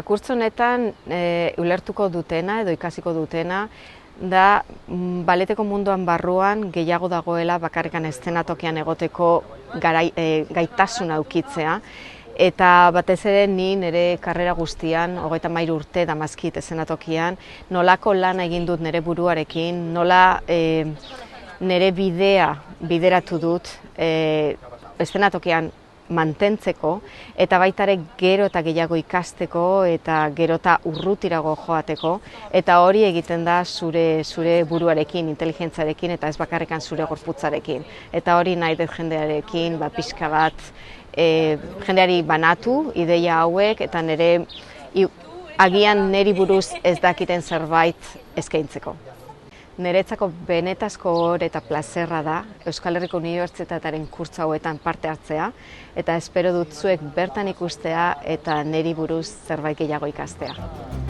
Kurtso honetan ulertuko dutena edo ikasiko dutena da baleteko munduan barruan gehiago dagoela bakarrikan eszenatokian egoteko gaitasuna aukitzea. Eta batez ere ni nire karrera guztian, 33 urte damazkit eszenatokian, nolako lan egin dut nire buruarekin, nola nire bidea bideratu dut eszenatokian mantentzeko, eta baita ere gero eta gehiago ikasteko eta gero eta urrutirago joateko, eta hori egiten da zure buruarekin, inteligentziarekin eta ez bakarrikan zure gorputzarekin. Eta hori nahi dut jendearekin pixka bat jendeari banatu ideia hauek eta agian niri buruz ez dakiten zerbait eskaintzeko. Niretzako benetazko hor eta plazerra da Euskal Herriko Unibertsitatearen kurtso hauetan parte hartzea, eta espero dut zuek bertan ikustea eta niri buruz zerbait gehiago ikastea.